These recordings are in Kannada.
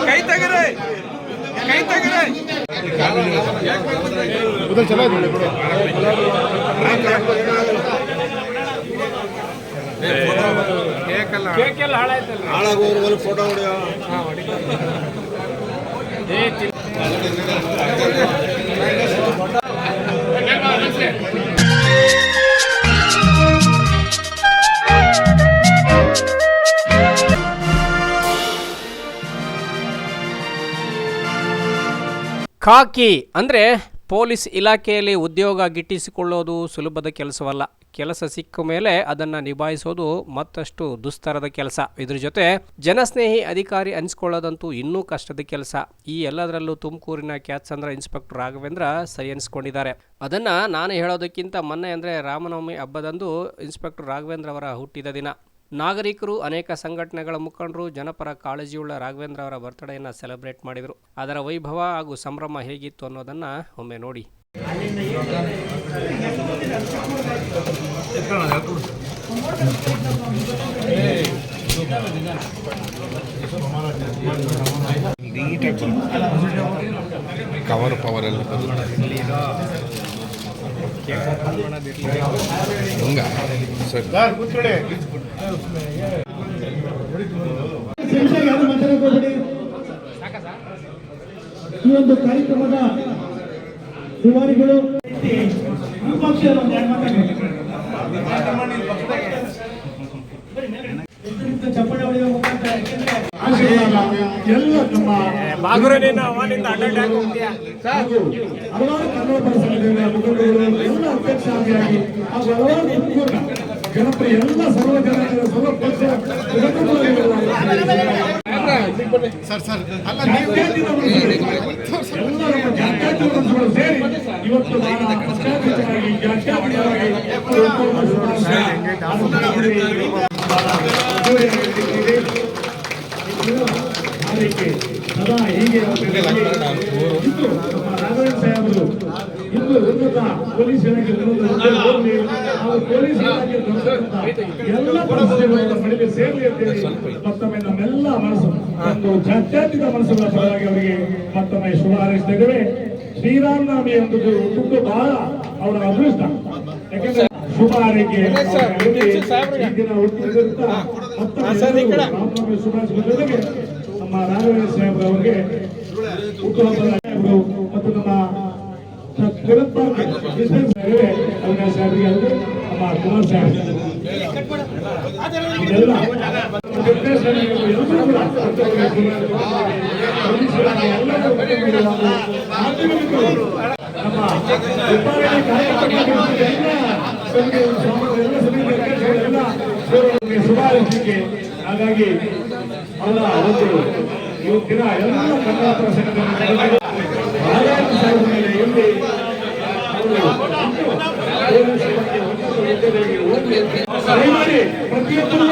ಕೈ ತೆಗರೆ ಕೈ ತೆಗರೆ ಉದಲ್ ಚಲೋ ಇದೆ ಬಿಡು. ಕೇಕೆಲ್ಲ ಹಾಳಾಯ್ತಲ್ಲ, ಹಾಳಾಗೋರು ಫೋಟೋ ಹೊಡೆಯೋ. ಖಾಕಿ ಅಂದರೆ ಪೊಲೀಸ್ ಇಲಾಖೆಯಲ್ಲಿ ಉದ್ಯೋಗ ಗಿಟ್ಟಿಸಿಕೊಳ್ಳೋದು ಸುಲಭದ ಕೆಲಸವಲ್ಲ. ಕೆಲಸ ಸಿಕ್ಕ ಮೇಲೆ ಅದನ್ನು ನಿಭಾಯಿಸೋದು ಮತ್ತಷ್ಟು ದುಸ್ತರದ ಕೆಲಸ. ಇದ್ರ ಜೊತೆ ಜನಸ್ನೇಹಿ ಅಧಿಕಾರಿ ಅನಿಸ್ಕೊಳ್ಳೋದಂತೂ ಇನ್ನೂ ಕಷ್ಟದ ಕೆಲಸ. ಈ ಎಲ್ಲದರಲ್ಲೂ ತುಮಕೂರಿನ ಕ್ಯಾತ್ಸಂದ್ರ ಇನ್ಸ್ಪೆಕ್ಟರ್ ರಾಘವೇಂದ್ರ ಸೈ ಅನಿಸ್ಕೊಂಡಿದ್ದಾರೆ. ಅದನ್ನು ನಾನು ಹೇಳೋದಕ್ಕಿಂತ ಮೊನ್ನೆ ಅಂದರೆ ರಾಮನವಮಿ ಹಬ್ಬದಂದು ಇನ್ಸ್ಪೆಕ್ಟರ್ ರಾಘವೇಂದ್ರ ಅವರ ಹುಟ್ಟಿದ ದಿನ. ನಾಗರಿಕರು, ಅನೇಕ ಸಂಘಟನೆಗಳ ಮುಖಂಡರು, ಜನಪರ ಕಾಳಜಿಯುಳ್ಳ ರಾಘವೇಂದ್ರ ಅವರ ಬರ್ತ್ಡೇಯನ್ನು ಸೆಲೆಬ್ರೇಟ್ ಮಾಡಿದರು. ಅದರ ವೈಭವ ಹಾಗೂ ಸಂಭ್ರಮ ಹೇಗಿತ್ತು ಅನ್ನೋದನ್ನು ಒಮ್ಮೆ ನೋಡಿ. ಕವರ್ ಪವರ್ ಎಲ್ಲ ಹಂಗ ಸರಿ ಈ ಒಂದು ಕಾರ್ಯಕ್ರಮದ ದುವಾರಿಗಳು ಚಪ್ಪಳೆ ಹೊಡೆಯುವ ಮುಖಾಂತರ ಎಲ್ಲ ನಮ್ಮ ಹಲವಾರು ಕನ್ನಡ ಪರ ಸಂಘಟನೆಗಳ ಮುಖಂಡರು, ಎಲ್ಲ ಅಧ್ಯಕ್ಷರಾಗಿ ಹಾಗೂ ಹಲವಾರು ಮುಖಂಡ ಜನಪ್ರಿಯ ಎಲ್ಲ ಸರ್ವ ಜನಾಂಗದ ಸರ್ವ ಪಕ್ಷ ಸೇರಿ ಇವತ್ತು ಸದಾ ಹೀಗೆ ರಾಘವೇಂದ್ರ ಸಾಹೇಬರು ಇಂದು ಉನ್ನತ ಪೊಲೀಸ್ ಇಲಾಖೆ ಹಾಗೂ ಪೊಲೀಸ್ ಇಲಾಖೆ ಎಲ್ಲ ಪರಿಸ್ಥಿತಿಗಳನ್ನು ಮನೆಗೆ ಸೇರಲಿ ಅಂತೇಳಿ ಮತ್ತೊಮ್ಮೆ ನಮ್ಮೆಲ್ಲ ಮನಸ್ಸು ಒಂದು ಜಾತ್ಯತೀತ ಮನಸ್ಸುಗಳ ಪರವಾಗಿ ಅವರಿಗೆ ಮತ್ತೊಮ್ಮೆ ಶುಭ ಹಾರೈಸ್ತಾ ಇದ್ದೇವೆ. ಶ್ರೀರಾಮನವಮಿ ಎಂಬುದು ತುಂಬಾ ಬಹಳ ಅವರ ಅದೃಷ್ಟ. ಯಾಕೆಂದ್ರೆ ಶುಭ ಹಾರೈಕೆ ಈ ದಿನ ಹುಟ್ಟಿದಂತ ಮತ್ತೊಮ್ಮೆ ರಾಮನವಮಿ ಶುಭಾಶಯಗಳಿಗೆ ನಮ್ಮ ರಾಘವೇಂದ್ರ ಸಾಹೇಬ್ರ ಅವರಿಗೆ ಹುಟ್ಟುಹಬ್ಬದ ಮತ್ತು ನಮ್ಮ ಅವಿನಾಶ್ ಸಾಹೇಬ್ರಿಗೆ ನಮ್ಮ ಕುಮಾರ್ ಸಾಹೇಬ್ ಇದೆಲ್ಲ ಶುಭಾಶಯಕ್ಕೆ. ಹಾಗಾಗಿ ಅವರ ಒಂದು ಇವತ್ತಿನ ಎಲ್ಲ ಕನ್ನಡ ಪರ ಸಂಘಟನೆ ಪ್ರತಿಯೊಬ್ಬರು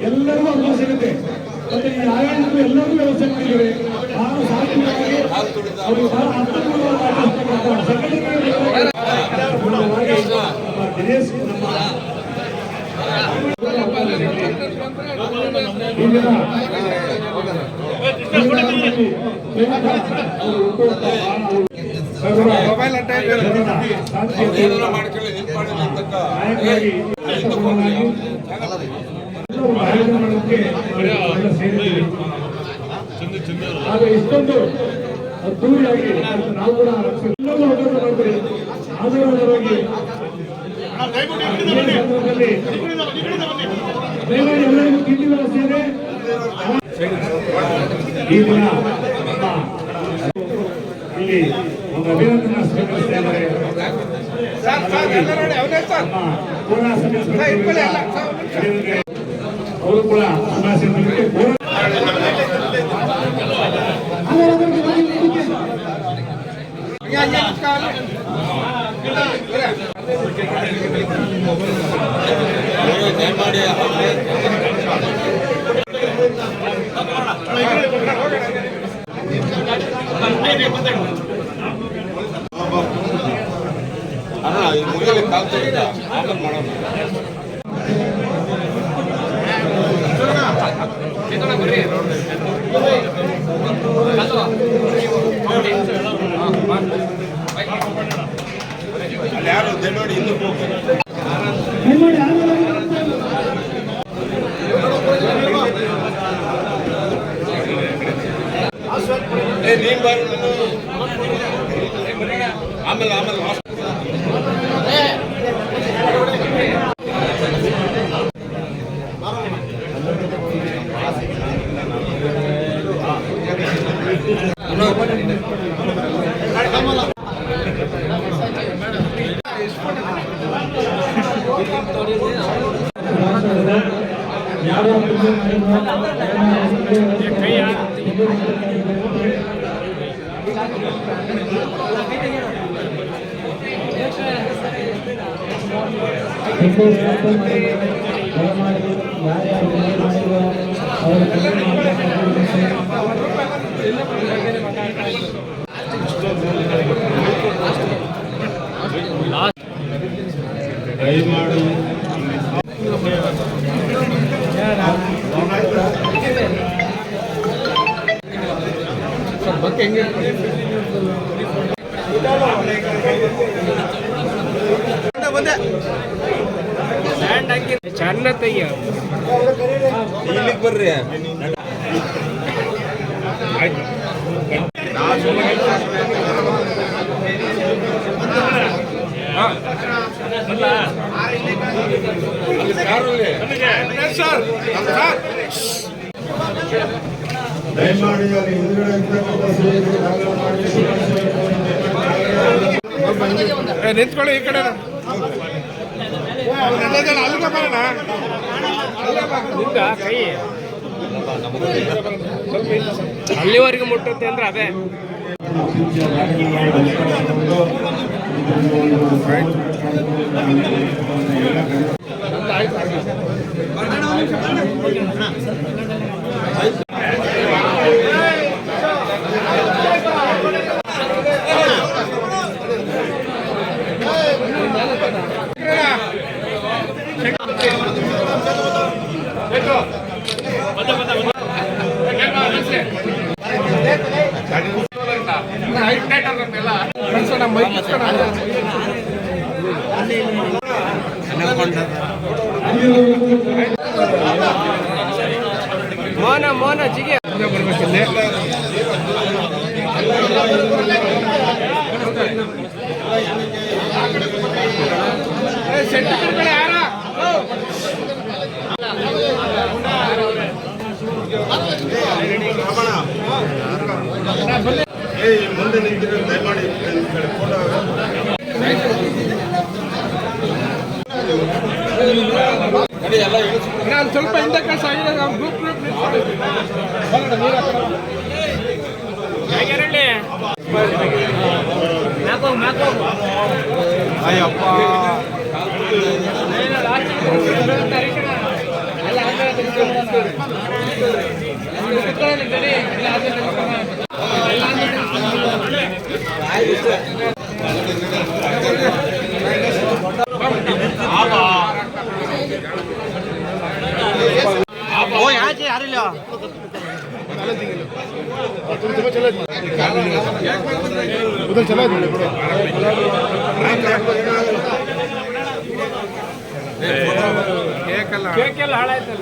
ಎಲ್ಲರಿಗೂ ಅವಕಾಶ ಸಿಗುತ್ತೆ. ಮತ್ತೆ ಈ ಆಯೋಗಕ್ಕೂ ಎಲ್ಲರಿಗೂ ವ್ಯವಸ್ಥೆ ಮಾಡಿದ್ದೇವೆ. ಬಹಳ ಸಾತ್ವಿಕವಾಗಿ ಅವರು ಬಹಳ ಅರ್ಥಪೂರ್ಣವಾದ ದಿನೇಶ್ ಮೊಬೈಲ್ ಇಷ್ಟೊಂದು ಅದ್ದೂರಿಯಾಗಿ ನಾವು ಕೂಡ ಎಲ್ಲವೂ ಅವಕಾಶ ಮಾಡ್ತೀವಿ. ಆಧಾರವಾಗಿ ಎಲ್ಲರಿಗೂ ತಿಂಡಿ ವ್ಯವಸ್ಥೆ ಇದೆ. ಈ ದಿನ ಇಲ್ಲಿ ಒಂದು ಅಭಿನಂದನಾ ಸ್ವೀಕರಿಸ್ತಾ ಇದ್ದಾರೆ. ಅವರು ಕೂಡ ಚೆನ್ನ ತೆಯ್ಯ ಇಲ್ಲಿಗೆ ಬರ್ರಿ. ದಯಮಾಡಿ ಅಲ್ಲಿ ಹಿಂದುಗಡೆ ಇರ್ತಕ್ಕಂಥ ಸೇವೆಗೆ ದಾಖಲು ಮಾಡಿ. ನಿಂತ್ಕೊಳ್ಳಿ ಈ ಕಡೆ ಅಲ್ಲಿಗೆ ಬರೋಣ. ಕೈ ಅಲ್ಲಿವರೆಗೂ ಮುಟ್ಟುತ್ತೆ ಅಂದ್ರೆ ಅದೇ ಮೋನ ಮೋನ ಜಿಗೆ ಮುಂದೆ ನಿಂತಿರೋ ದಯಮಾಡಿ ಫೋಟೋ ನಾನು ಸ್ವಲ್ಪ ಹಿಂದೆ ಕಳ್ಸ ಗ್ರೂಪ್ ಅಯ್ಯಪ್ಪ ಯಾರಿಲ್ಲ उधर चला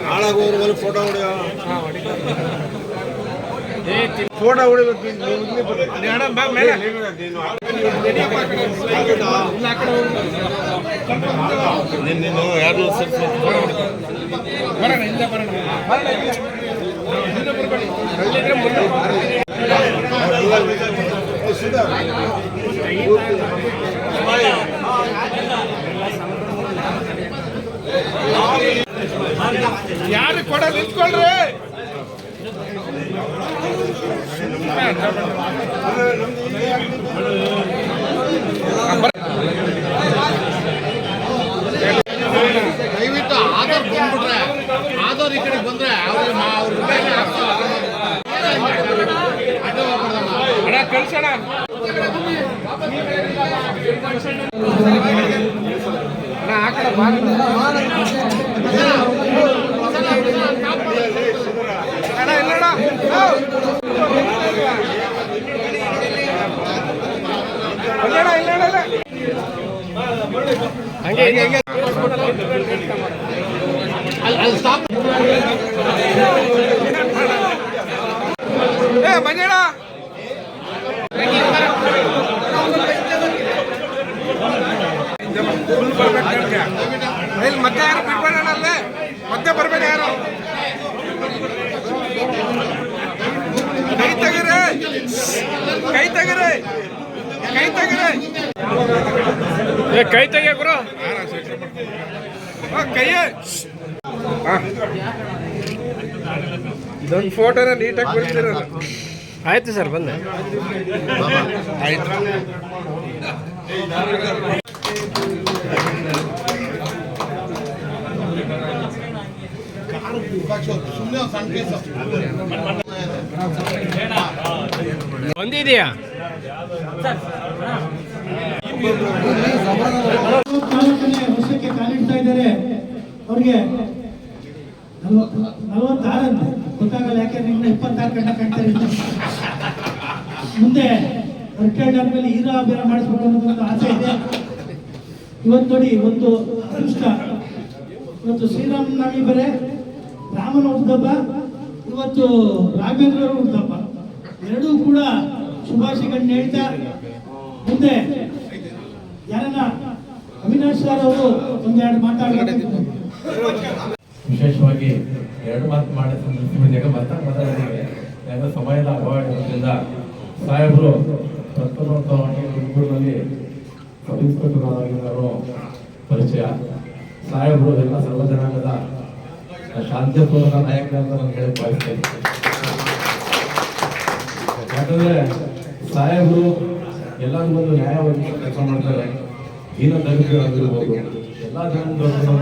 ಹಾಳಾಗೋರು ಫೋಟೋ ಹೊಡೆಯೋ ಫೋಟೋ ಹೊಡಿಬೇಕು. ನೀನು ಯಾರು ಯಾರು ಕೊಡ ನಿಂತ್ಕೊಳ್ರಿ. ದಯವಿಟ್ಟು ಆಧಾರ್ ಬಂದ್ಬಿಟ್ರೆ ಆಧಾರ್ ಈ ಕಡೆ ಬಂದ್ರೆ ಅಣ್ಣ ಕಳ್ಸೋಣ. ಅಣ್ಣ ಆ ಕಡೆ ಬಾ. ಅಣ್ಣ ಇಲ್ಲಣ್ಣ ಇಲ್ಲ ಹಂಗೆ ಹಂಗೆ ಅಲ್ಲಿ ಸ್ಟಾಪ್. ಮಂಜಣ್ಣ ಕೈ ತೆಗೀರಿ, ಕೈ ತೆಗೀರಿ. ಕೈ ತೆಗಿಯ ಗುರು. ಕೈಯ ಇದೊಂದು ಫೋಟೋನ ನೀಟಾಗಿ ಬರ್ತಿರೋದು. ಆಯ್ತು ಸರ್, ಬಂದೆ. ಆಯ್ತು. ಸುಮ್ಮನೆ ಸಣ್ಣ ಪೀಸ್ ಬಂದಿದೆಯಾ? ವರ್ಷಕ್ಕೆ ಕಾಲಿಡ್ತಾ ಇದ್ದಾರೆ. ಅವ್ರಿಗೆ 46 ಅಂತ ಗೊತ್ತಾಗಲ್ಲ, ಯಾಕೆಂದ್ರೆ ಇನ್ನು 26 ಗಂಟೆ ಕಾಣ್ತಾ ಇರ್ತಾರೆ. ಮುಂದೆ ರಿಟೈರ್ಡ್ ಆದ್ಮೇಲೆ ಹೀರಾ ಬೇರ ಮಾಡಿಸ್ಬೇಕು ಅನ್ನೋದೊಂದು ಆಸೆ ಇದೆ. ಇವತ್ತು ನೋಡಿ, ಒಂದು ಅದೃಷ್ಟ. ಇವತ್ತು ಶ್ರೀರಾಮನವಮಿ ಬೇರೆ, ರಾಮನ ಹುಟ್ಟುಹಬ್ಬ, ಇವತ್ತು ರಾಘವೇಂದ್ರ ಹುಟ್ಟುಹಬ್ಬ. ಎರಡೂ ಕೂಡ ಶುಭಾಶಯಗಳನ್ನ ಹೇಳ್ತಾ, ಮುಂದೆ ಯಾರನ್ನ ಅವಿನಾಶ್ ಸರ್ ಅವರು ಒಂದೆರಡು ಮಾತಾಡಬೇಕು. ವಿಶೇಷವಾಗಿ ಎರಡು ಮಾತು ಮಾಡಿದಾಗ ಮಾತಾಡಿದ್ದೇವೆ. ಯಾಕಂದ್ರೆ ಸಮಯದ ಅಭಾವ ಇರೋದ್ರಿಂದ ಸಾಹೇಬರು 1990ರಲ್ಲಿ ಸಬ್ ಇನ್ಸ್ಪೆಕ್ಟರ್ ಆಗಿರೋ ಪರಿಚಯ. ಸಾಹೇಬರು ಎಲ್ಲ ಸರ್ವ ಜನಾಂಗದ ಶಾಂತಿಪೂರ್ಣ ನಾಯಕರಂತ ನಾನು ಹೇಳಕ್ ಬಯಸ್ತೇನೆ. ಯಾಕಂದ್ರೆ ಸಾಹೇಬರು ಎಲ್ಲರೂ ಒಂದು ನ್ಯಾಯವಾಗಿ ಕೆಲಸ ಮಾಡ್ತಾರೆ. ದೀನ ದಲಿತರಾಗಿರ್ಬೋದು, ಎಲ್ಲ ಜನಾಂಗದವರು,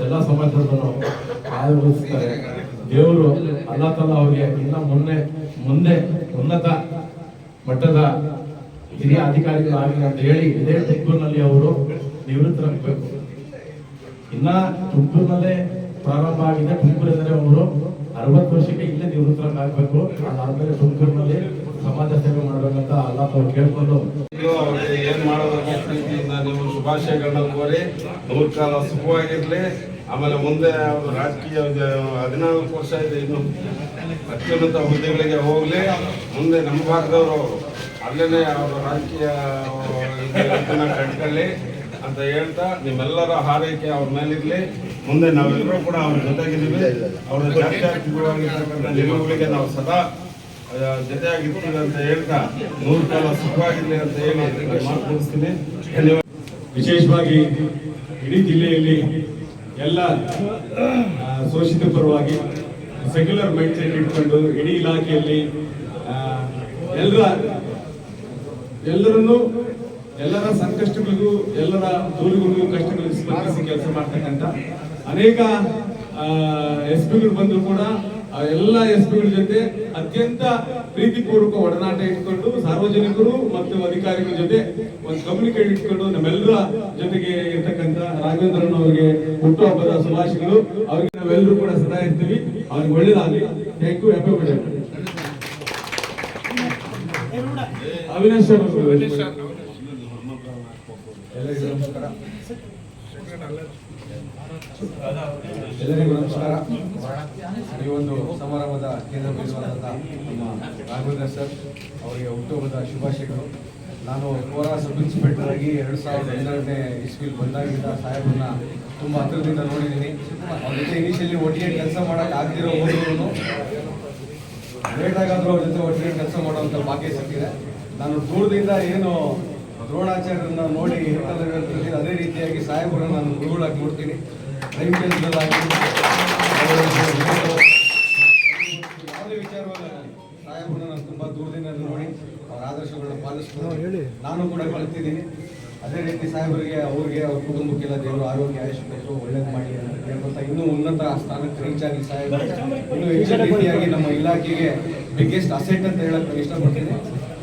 ಎಲ್ಲ ಸಮಾಜದವರು ಆಯೋಜಿಸ್ತಾರೆ. ದೇವರು ಅಲ್ಲಾ ತಾಲ ಅವರಿಗೆ ಇನ್ನ ಮುಂದೆ ಉನ್ನತ ಮಟ್ಟದ ಹಿರಿಯ ಅಧಿಕಾರಿಗಳಾಗಲಿ ಅಂತ ಹೇಳಿ ಇದೇ ತುಮಕೂರಿನಲ್ಲಿ ಅವರು ನಿವೃತ್ತರಾಗಬೇಕು. ಇನ್ನ ತುಮಕೂರಿನಲ್ಲೇ ಪ್ರಾರಂಭ ಆಗಿದೆ. ತುಮಕೂರಿನಲ್ಲಿ ಅವರು 60 ವರ್ಷಕ್ಕೆ ಇಲ್ಲೇ ನಿವೃತ್ತರಾಗಬೇಕು. ಅದಾದ್ಮೇಲೆ ತುಮಕೂರಿನಲ್ಲಿ ಸಮಾಜ ಸೇವೆ ಮಾಡಬೇಕಂತ ಅಲ್ಲಾ ತಾವು ಕೇಳ್ಕೊಂಡು ಅವ್ರಿಗೆ ಏನ್ ಮಾಡೋದಕ್ಕೆ ಪ್ರೀತಿಯಿಂದ ನೀವು ಶುಭಾಶಯಗಳನ್ನ ಕೋರಿ 100 ಕಾಲ ಸುಖವಾಗಿರ್ಲಿ. ಆಮೇಲೆ ಮುಂದೆ ಅವರು ರಾಜಕೀಯ 14 ವರ್ಷ ಇದೆ, ಇನ್ನು ಅತ್ಯುನ್ನತ ಹುದ್ದೆಗಳಿಗೆ ಹೋಗ್ಲಿ. ಮುಂದೆ ನಮ್ಮ ಭಾಗದವರು ಅಲ್ಲೇನೆ ಅವರು ರಾಜಕೀಯ ಕಟ್ಕೊಳ್ಳಿ ಅಂತ ಹೇಳ್ತಾ, ನಿಮ್ಮೆಲ್ಲರ ಹಾರೈಕೆ ಅವ್ರ ಮೇಲಿರ್ಲಿ. ಮುಂದೆ ನಾವೆಲ್ಲರೂ ಕೂಡ ಅವ್ರ ಜೊತೆಗಿದ್ದೀವಿ. ಅವರ ಜಾತ್ಯಾತೀತವಾಗಿರ್ತಕ್ಕಂಥ ನಿಲುವುಗಳಿಗೆ ನಾವು ಸದಾ ಜೊತೆಯಾಗಿರ್ತೀವಿ ಅಂತ ಹೇಳ್ತಾ 100 ಕಾಲ ಸುಖವಾಗಿರ್ಲಿ ಅಂತ ಹೇಳಿ ಮಾತು ಮುಗಿಸ್ತೀನಿ. ಧನ್ಯವಾದ. ವಿಶೇಷವಾಗಿ ಇಡೀ ಜಿಲ್ಲೆಯಲ್ಲಿ ಎಲ್ಲ ಶೋಷಿತ ಪರವಾಗಿ ಸೆಕ್ಯುಲರ್ ಮೈಂಡ್ ಸೆಟ್ ಇಟ್ಕೊಂಡು ಇಡೀ ಇಲಾಖೆಯಲ್ಲಿ ಎಲ್ಲರ ಸಂಕಷ್ಟಗಳಿಗೂ ಎಲ್ಲರ ದೂರುಗಳಿಗೂ ಕಷ್ಟಗಳಿಗೂ ಸ್ಪಂದಿಸಿ ಕೆಲಸ ಮಾಡ್ತಕ್ಕಂಥ ಅನೇಕ ಎಸ್ಪಿಗಳು ಬಂದ್ರು ಕೂಡ ಎಲ್ಲ ಎಸ್ಪಿಗಳ ಜೊತೆ ಅತ್ಯಂತ ಪ್ರೀತಿಪೂರ್ವಕ ಒಡನಾಟ ಇಟ್ಕೊಂಡು ಸಾರ್ವಜನಿಕರು ಮತ್ತು ಅಧಿಕಾರಿಗಳ ಜೊತೆ ಒಂದು ಕಮ್ಯುನಿಕೇಟ್ ಇಟ್ಕೊಂಡು ನಮ್ಮೆಲ್ಲರ ಜೊತೆಗೆ ಇರ್ತಕ್ಕಂಥ ರಾಘವೇಂದ್ರನ್ ಅವರಿಗೆ ಹುಟ್ಟುಹಬ್ಬದ ಶುಭಾಶಯಗಳು. ಅವ್ರಿಗೆ ನಾವೆಲ್ಲರೂ ಕೂಡ ಸದಾ ಇರ್ತೀವಿ. ಅವ್ರಿಗೆ ಒಳ್ಳೇದಾಗಲಿ. Thank you. Happy birthday. Avinash sir ಎಲ್ಲರಿಗೂ ನಮಸ್ಕಾರ. ಈ ಒಂದು ಸಮಾರಂಭದ ಕೇಂದ್ರ ಬಿಂದುವಾದಂಥ ನಮ್ಮ ರಾಘವೇಂದ್ರ ಸರ್ ಅವರಿಗೆ ಹುಟ್ಟುಹಬ್ಬದ ಶುಭಾಶಯಗಳು. ನಾನು ಕೋಲಾರ ಸಬ್ ಇನ್ಸ್ಪೆಕ್ಟರ್ ಆಗಿ 2012ನೇ ಇಸ್ವಿಲಿ ಬಂದಾಗಿಂದ ಸಾಹೇಬ್ರನ್ನ ತುಂಬ ಹತ್ತಿರದಿಂದ ನೋಡಿದ್ದೀನಿ. ಅವ್ರ ಜೊತೆ ಇನಿಷಿಯಲಿ ಒಟ್ಟಿಗೆ ಕೆಲಸ ಮಾಡೋಕ್ಕೆ ಆಗದಿರೋ ಹೋದ್ರು ಲೇಟಾಗಾದರೂ ಅವ್ರ ಜೊತೆ ಒಟ್ಟಿಗೆ ಕೆಲಸ ಮಾಡೋವಂಥ ಭಾಗ್ಯ ಸಿಕ್ಕಿದೆ. ನಾನು ದೂರದಿಂದ ಏನು ದ್ರೋಣಾಚಾರ್ಯರನ್ನ ನೋಡಿ ಇರ್ತದೆ, ಅದೇ ರೀತಿಯಾಗಿ ಸಾಹೇಬ್ರನ್ನ ನಾನು ಗುರುಗಳಾಗಿ ನೋಡ್ತೀನಿ. ಟೈಮ್ ಕೆಲಸದಲ್ಲಾಗಿ ಯಾವುದೇ ವಿಚಾರವಾಗಲಿ ಸಾಹೇಬ್ರನ್ನ ನಾನು ತುಂಬ ದೂರದಿಂದ ನೋಡಿ ಅವರ ಆದರ್ಶಗಳನ್ನ ಪಾಲಿಸ್ಕೊಂಡು ನಾನು ಕೂಡ ಕಲಿತಿದ್ದೀನಿ. ಅದೇ ರೀತಿ ಸಾಹೇಬರಿಗೆ, ಅವ್ರಿಗೆ, ಅವ್ರ ಕುಟುಂಬಕ್ಕೆಲ್ಲ ದೇವರು ಆರೋಗ್ಯ ಆಯುಷ್ಯ ಕೊಟ್ಟು ಒಳ್ಳೇದು ಮಾಡಿ ಅಂತ ಕೇಳ್ಕೊಂತ ಇನ್ನೂ ಉನ್ನತ ಸ್ಥಾನಕ್ಕೆ ರೀಚ್ ಆಗಿ ಸಾಹೇಬರು ಇನ್ನೂ ಹೆಚ್ಚಿನ ರೀತಿಯಾಗಿ ನಮ್ಮ ಇಲಾಖೆಗೆ ಬಿಗ್ಗೆಸ್ಟ್ ಅಸೆಟ್ ಅಂತ ಹೇಳಕ್ ನಾನು ಇಷ್ಟಪಡ್ತೀನಿ.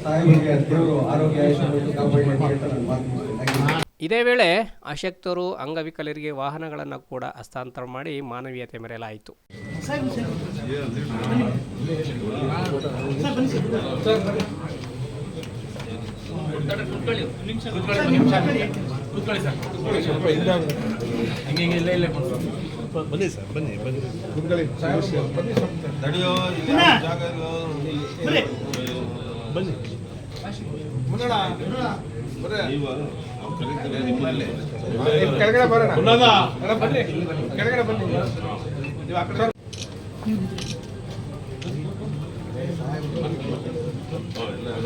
ಸಾಹೇಬರಿಗೆ ದೇವರು ಆರೋಗ್ಯ ಆಯುಷ್ಯ ಕೊಟ್ಟು ಕಾಪಾಡಿ ಅಂತ ಹೇಳ್ತಾ ನಾನು ಮಾತು ಮುಗಿಸ್ತೇನೆ. ಇದೇ ವೇಳೆ ಅಶಕ್ತರು, ಅಂಗವಿಕಲರಿಗೆ ವಾಹನಗಳನ್ನು ಕೂಡ ಹಸ್ತಾಂತರ ಮಾಡಿ ಮಾನವೀಯತೆ ಮೆರೆಯಲಾಯಿತು. ಬನ್ನಿ ಸರ್, ಬನ್ನಿ ನಡೆಯೋ ಜಾಗ ಬನ್ನಿ. ಕೆಳಗಡೆ ಬರೋಣ. ಬನ್ನಿ, ಕೆಳಗಡೆ ಬನ್ನಿ. ನೀವು ಆ ಕಡೆ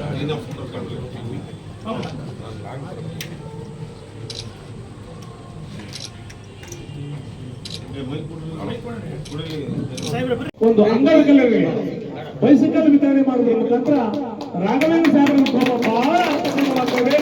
ಅಲ್ಲಿನ ಫೋಟೋ ಕಾಣಲಿ. ಒಂದು ಅಂಗವಿಕಲರಿಗೆ ಬೈಸಿಕಲ್ ವಿತರಣೆ ಮಾಡುವುದರ ಮುಖಾಂತರ ರಾಘವೇಂದ್ರ ಸಾಹೇಬರ ಬಹಳ ಅರ್ಥಪೂರ್ಣವಾಗ್ತದೆ.